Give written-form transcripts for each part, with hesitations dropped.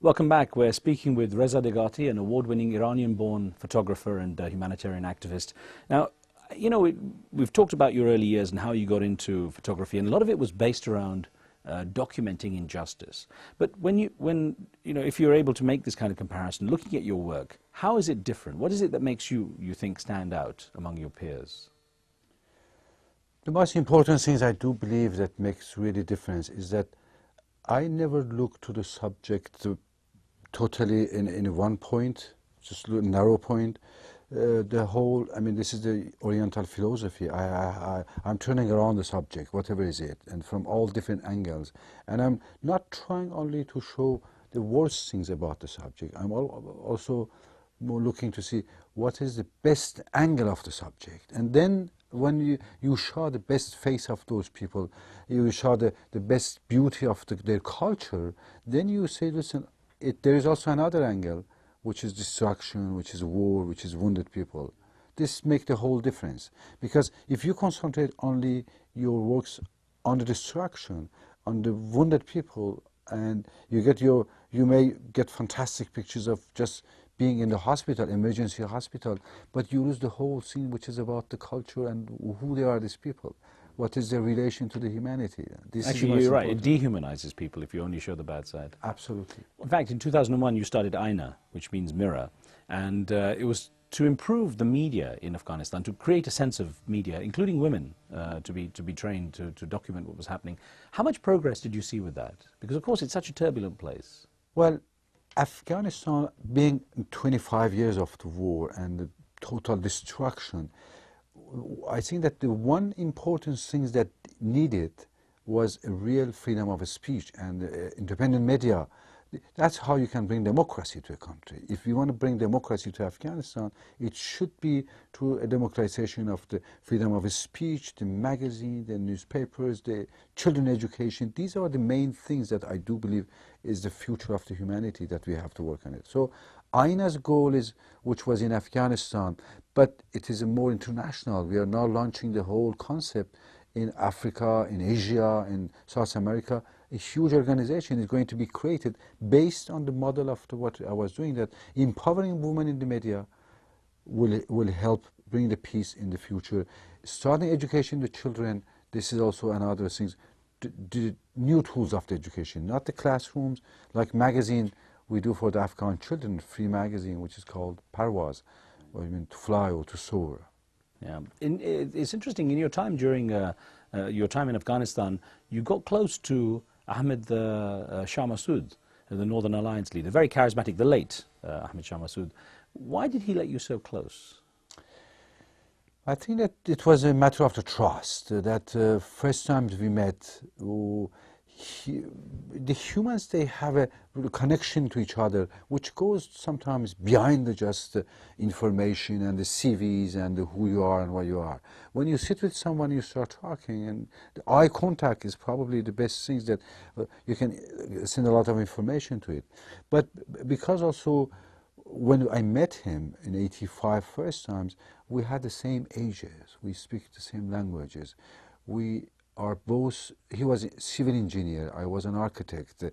Welcome back. We're speaking with Reza, an award-winning Iranian-born photographer and humanitarian activist. Now, we've talked about your early years and how you got into photography, and a lot of it was based around documenting injustice. But if you're able to make this kind of comparison, looking at your work, how is it different? What is it that makes you think stand out among your peers? The most important things I do believe that makes really difference is that I never look to the subject totally in one point, just a narrow point. This is the Oriental philosophy. I'm turning around the subject, whatever is it, and from all different angles. And I'm not trying only to show the worst things about the subject. I'm also more looking to see what is the best angle of the subject. And then when you show the best face of those people, you show the best beauty of their culture, then you say, listen, there is also another angle, which is destruction, which is war, which is wounded people. This makes the whole difference. Because if you concentrate only your works on the destruction, on the wounded people, and you may get fantastic pictures of just being in the hospital, emergency hospital, but you lose the whole scene, which is about the culture and who they are, these people. What is their relation to the humanity? Actually, you're right. It dehumanizes people if you only show the bad side. Absolutely. In fact, in 2001, you started Aina, which means mirror, and it was to improve the media in Afghanistan, to create a sense of media, including women, to be trained to document what was happening. How much progress did you see with that? Because, of course, it's such a turbulent place. Well, Afghanistan, being 25 years of the war and the total destruction, I think that the one important thing that needed was a real freedom of speech and independent media. That's how you can bring democracy to a country. If you want to bring democracy to Afghanistan, it should be through a democratization of the freedom of speech, the magazine, the newspapers, the children education. These are the main things that I do believe is the future of the humanity that we have to work on it. So Aina's goal is, which was in Afghanistan, but it is a more international. We are now launching the whole concept in Africa, in Asia, in South America. A huge organization is going to be created based on the model of what I was doing, that empowering women in the media will help bring the peace in the future. Starting education to children, this is also another thing. The new tools of the education, not the classrooms, like magazine we do for the Afghan children, free magazine, which is called Parwaz, or to fly or to soar. Yeah, it's interesting. In your time during your time in Afghanistan, you got close to Ahmed Shah Massoud, the Northern Alliance leader, very charismatic, the late Ahmed Shah Massoud. Why did he let you so close? I think that it was a matter of the trust. That first time we met, the humans, they have a connection to each other, which goes sometimes behind just the information and the CVs and who you are and what you are. When you sit with someone, you start talking, and the eye contact is probably the best things that you can send a lot of information to it. But because also, when I met him in '85 first times, we had the same ages, we speak the same languages, we are both, he was a civil engineer, I was an architect,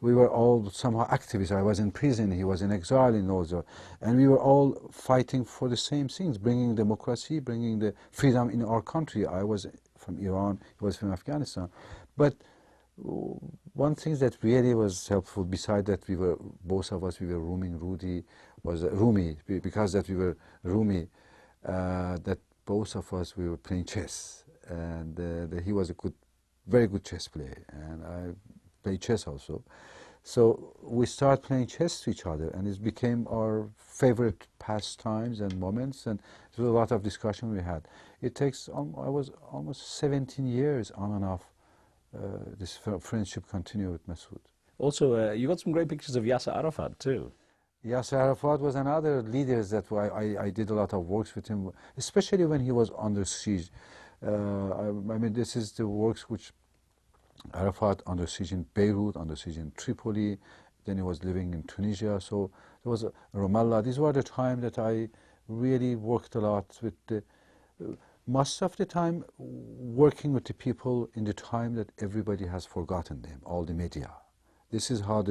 we were all somehow activists. I was in prison, he was in exile in Reza, and we were all fighting for the same things, bringing democracy, bringing the freedom in our country. I was from Iran, he was from Afghanistan. But one thing that really was helpful, beside that both of us, we were Rumi, because that we were Rumi, that both of us, we were playing chess. And he was a very good chess player, and I played chess also. So we started playing chess to each other, and it became our favorite pastimes and moments, and there was a lot of discussion we had. It takes, I was almost 17 years on and off, this friendship continued with Massoud. Also, you got some great pictures of Yasser Arafat too. Yasser Arafat was another leader that I did a lot of works with him, especially when he was under siege. This is the works which Arafat under siege in Beirut, under siege in Tripoli, then he was living in Tunisia, so there was Ramallah. These were the time that I really worked a lot with most of the time working with the people in the time that everybody has forgotten them, all the media. This is how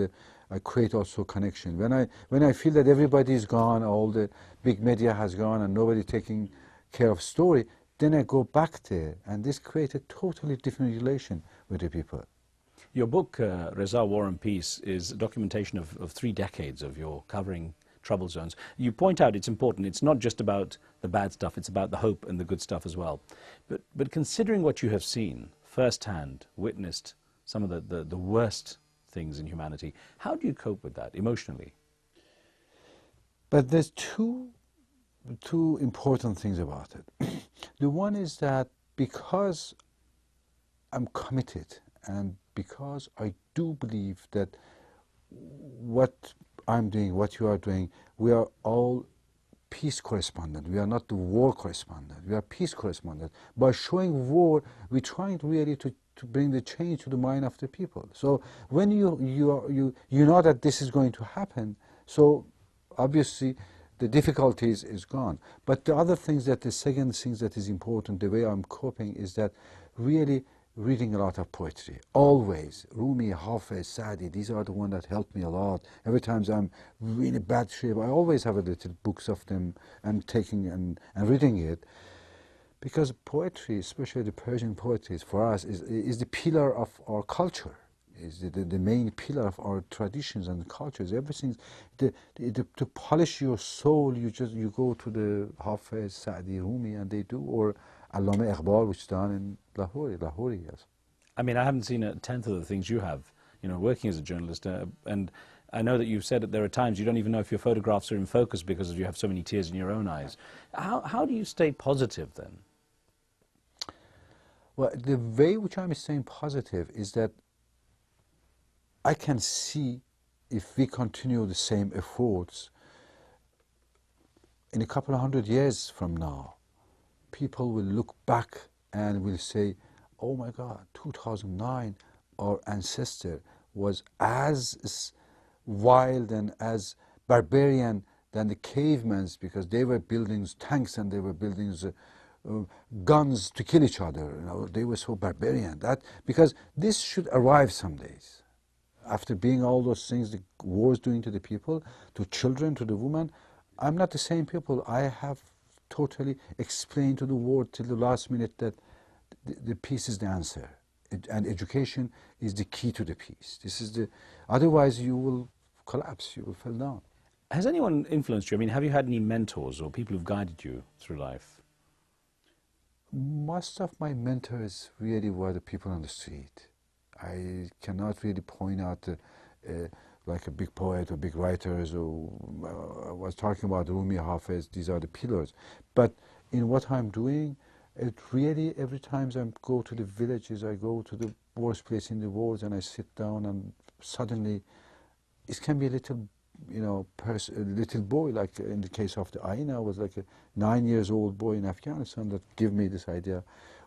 I create also connection. When I feel that everybody is gone, all the big media has gone, and nobody taking care of story, then I go back there, and this creates a totally different relation with the people. Your book, Reza, War and Peace, is a documentation of 3 decades of your covering trouble zones. You point out it's important. It's not just about the bad stuff. It's about the hope and the good stuff as well. But considering what you have seen firsthand, witnessed some of the worst things in humanity, how do you cope with that emotionally? But there's two important things about it. The one is that because I'm committed and because I do believe that what I'm doing, what you are doing, we are all peace correspondent. We are not the war correspondent. We are peace correspondent. By showing war, we're trying really to bring the change to the mind of the people. So when you know that this is going to happen, so obviously the difficulties is gone. But the other things that the second thing that is important, the way I'm coping, is that really reading a lot of poetry. Always. Rumi, Hafiz, Saadi, these are the ones that help me a lot. Every time I'm really bad shape, I always have a little books of them and taking and reading it. Because poetry, especially the Persian poetry, for us is the pillar of our culture, is the main pillar of our traditions and cultures. Everything, to polish your soul, you go to the Hafiz, Saadi, Rumi, and they do, or Allama Iqbal, which is done in Lahore, yes. I mean, I haven't seen a tenth of the things you have, working as a journalist. And I know that you've said that there are times you don't even know if your photographs are in focus because you have so many tears in your own eyes. How do you stay positive then? Well, the way which I'm staying positive is that I can see if we continue the same efforts, in a couple of 100 years from now, people will look back and will say, oh my God, 2009, our ancestor was as wild and as barbarian than the cavemen, because they were building tanks and they were building guns to kill each other. They were so barbarian. Because this should arrive some days. After being all those things the war's doing to the people, to children, to the women, I'm not the same people. I have totally explained to the world till the last minute that the peace is the answer, and education is the key to the peace. Otherwise you will collapse, you will fall down. Has anyone influenced you? I mean, have you had any mentors or people who've guided you through life? Most of my mentors really were the people on the street. I cannot really point out like a big poet or big writers, or I was talking about Rumi, Hafiz, these are the pillars. But in what I'm doing, it really, every time I go to the villages, I go to the worst place in the world and I sit down, and suddenly it can be a little, a little boy, like in the case of the Aina, was like a 9-year-old boy in Afghanistan that gave me this idea.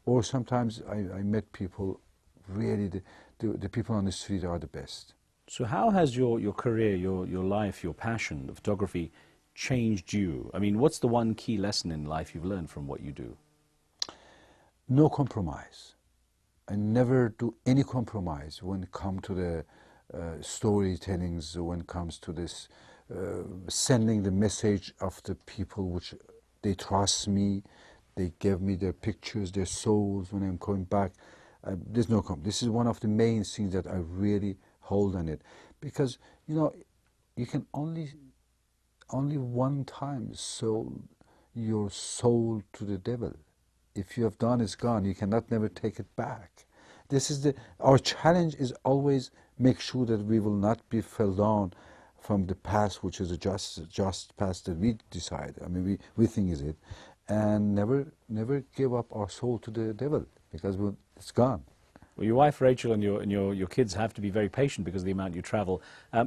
Or sometimes I met people, really the people on the street are the best. So how has your career, your life, your passion, the photography, changed you? I mean, what's the one key lesson in life you've learned from what you do? No compromise. I never do any compromise when it comes to the storytellings, when it comes to this sending the message of the people which they trust me, they give me their pictures, their souls when I'm coming back. There's no This is one of the main things that I really hold on it, because you can only one time sell your soul to the devil. If you have done, it's gone. You cannot never take it back. Our challenge is always make sure that we will not be fell down from the past, which is a just past that we decide. I mean, we think is it, and never give up our soul to the devil, because it's gone. Well, your wife Rachel and your kids have to be very patient because of the amount you travel.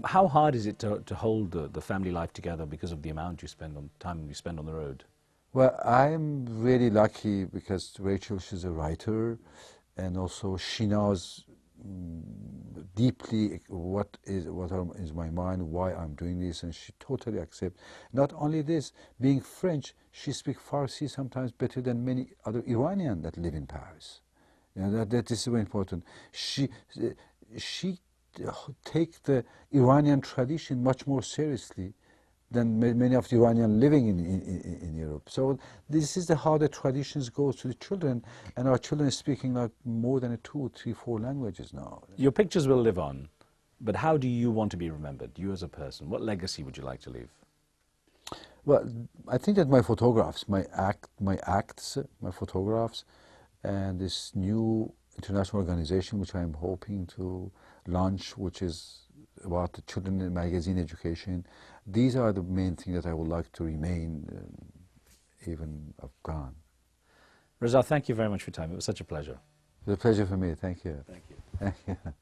How hard is it to hold the family life together because of the amount time you spend on the road? Well, I'm really lucky because Rachel, she's a writer, and also she knows deeply what is my mind, why I'm doing this, and she totally accepts. Not only this, being French, she speaks Farsi sometimes better than many other Iranians that live in Paris. That is very important. She take the Iranian tradition much more seriously than many of the Iranians living in Europe. So this is how the traditions go to the children, and our children are speaking like more than 2, 3, 4 languages now. Your pictures will live on, but how do you want to be remembered, you as a person? What legacy would you like to leave? Well, I think that my photographs, my acts, my photographs, and this new international organization which I'm hoping to launch, which is about the children in magazine education, these are the main things that I would like to remain even gone. Reza, thank you very much for your time. It was such a pleasure. It was a pleasure for me. Thank you. Thank you. Thank you.